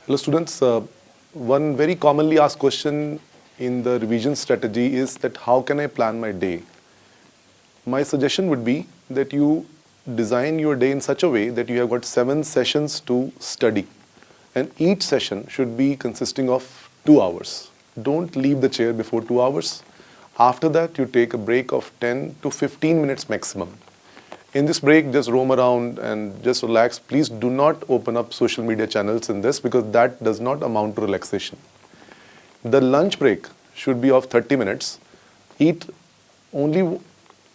Hello students, one very commonly asked question in the revision strategy is that how can I plan my day? My suggestion would be that you design your day in such a way that you have got 7 sessions to study, and each session should be consisting of 2 hours. Don't leave the chair before 2 hours. After that, you take a break of 10 to 15 minutes maximum. In this break, just roam around and just relax. Please do not open up social media channels in this because that does not amount to relaxation. The lunch break should be of 30 minutes. Eat only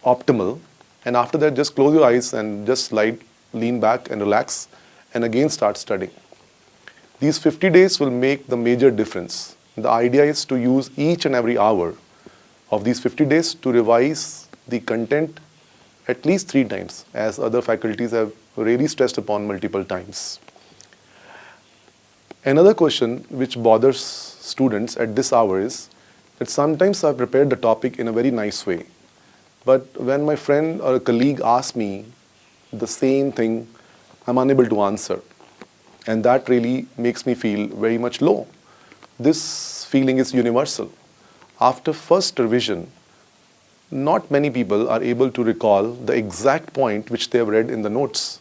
optimal, and after that just close your eyes and just lean back and relax, and again start studying. These 50 days will make the major difference. The idea is to use each and every hour of these 50 days to revise the content at least 3 times, as other faculties have really stressed upon multiple times. Another question which bothers students at this hour is that sometimes I've prepared the topic in a very nice way, but when my friend or a colleague asks me the same thing, I'm unable to answer. And that really makes me feel very much low. This feeling is universal. After first revision, not many people are able to recall the exact point which they have read in the notes.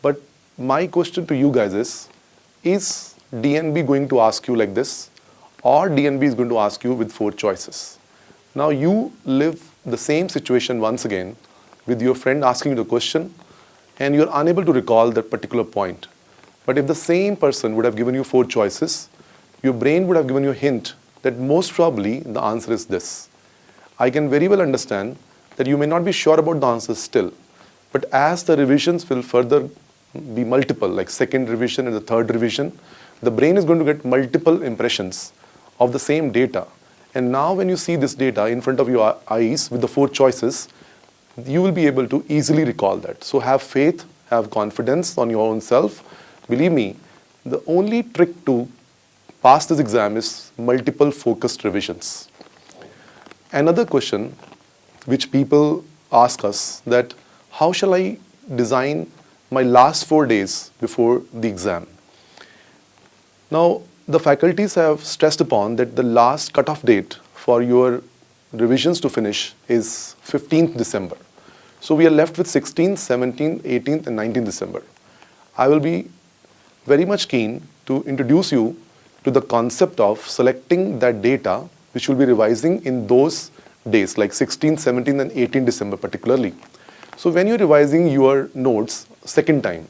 But my question to you guys is DNB going to ask you like this, or DNB is going to ask you with 4 choices? Now you live the same situation once again with your friend asking you the question, and you're unable to recall that particular point. But if the same person would have given you 4 choices, your brain would have given you a hint that most probably the answer is this. I can very well understand that you may not be sure about the answers still, but as the revisions will further be multiple, like second revision and the third revision, the brain is going to get multiple impressions of the same data. And now when you see this data in front of your eyes with the 4 choices, you will be able to easily recall that. So have faith, have confidence on your own self. Believe me, the only trick to pass this exam is multiple focused revisions. Another question which people ask us that how shall I design my last 4 days before the exam? Now, the faculties have stressed upon that the last cutoff date for your revisions to finish is 15th December. So we are left with 16th, 17th, 18th and 19th December. I will be very much keen to introduce you to the concept of selecting that data which will be revising in those days, like 16th, 17th and 18th December particularly. So when you're revising your notes second time,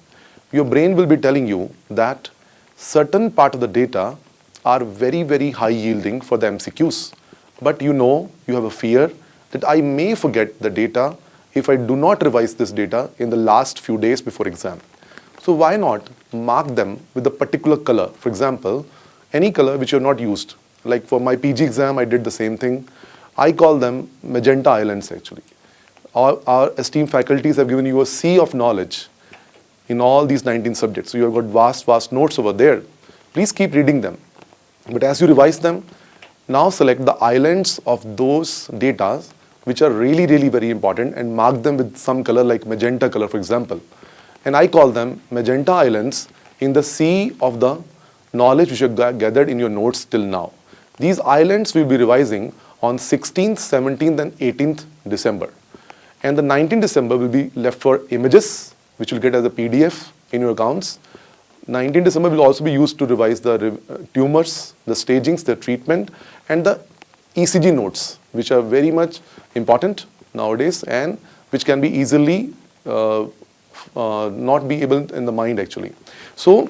your brain will be telling you that certain part of the data are very, very high yielding for the MCQs. But you know, you have a fear that I may forget the data if I do not revise this data in the last few days before exam. So why not mark them with a particular color? For example, any color which you have not used. Like for my PG exam, I did the same thing. I call them magenta islands actually. Our esteemed faculties have given you a sea of knowledge in all these 19 subjects. So you have got vast, vast notes over there. Please keep reading them. But as you revise them, now select the islands of those data which are really, really very important and mark them with some color like magenta color, for example. And I call them magenta islands in the sea of the knowledge which you have gathered in your notes till now. These islands we will be revising on 16th, 17th and 18th December. And the 19th December will be left for images, which you'll get as a PDF in your accounts. 19th December will also be used to revise the tumors, the stagings, the treatment, and the ECG notes, which are very much important nowadays and which can be easily not be able in the mind actually. So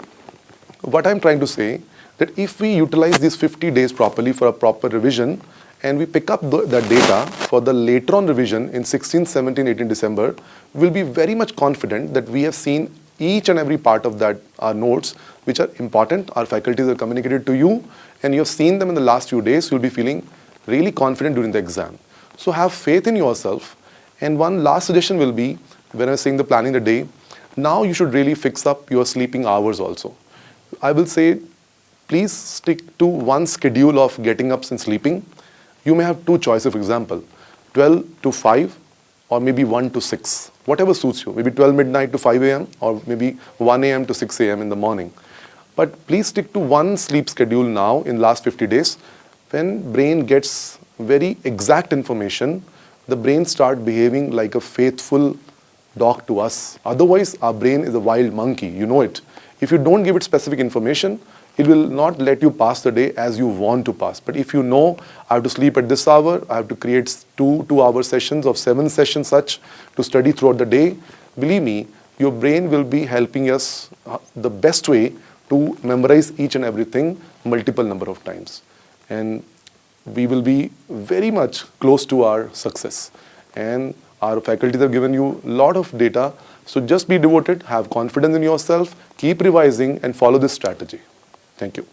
what I'm trying to say, that if we utilize these 50 days properly for a proper revision and we pick up the data for the later on revision in 16th, 17th, 18th December, we'll be very much confident that we have seen each and every part of that, our notes, which are important, our faculties have communicated to you, and you have seen them in the last few days, you'll be feeling really confident during the exam. So have faith in yourself. And one last suggestion will be, when I was saying the planning the day, now you should really fix up your sleeping hours also. I will say, please stick to one schedule of getting up and sleeping. You may have 2 choices, for example, 12 to 5 or maybe 1 to 6, whatever suits you. Maybe 12 midnight to 5 a.m. or maybe 1 a.m. to 6 a.m. in the morning. But please stick to one sleep schedule now in last 50 days. When brain gets very exact information, the brain start behaving like a faithful dog to us. Otherwise, our brain is a wild monkey, you know it. If you don't give it specific information, it will not let you pass the day as you want to pass. But if you know, I have to sleep at this hour, I have to create two-hour sessions of 7 sessions such to study throughout the day, believe me, your brain will be helping us the best way to memorize each and everything multiple number of times. And we will be very much close to our success. And our faculties have given you a lot of data. So just be devoted, have confidence in yourself, keep revising and follow this strategy. Thank you.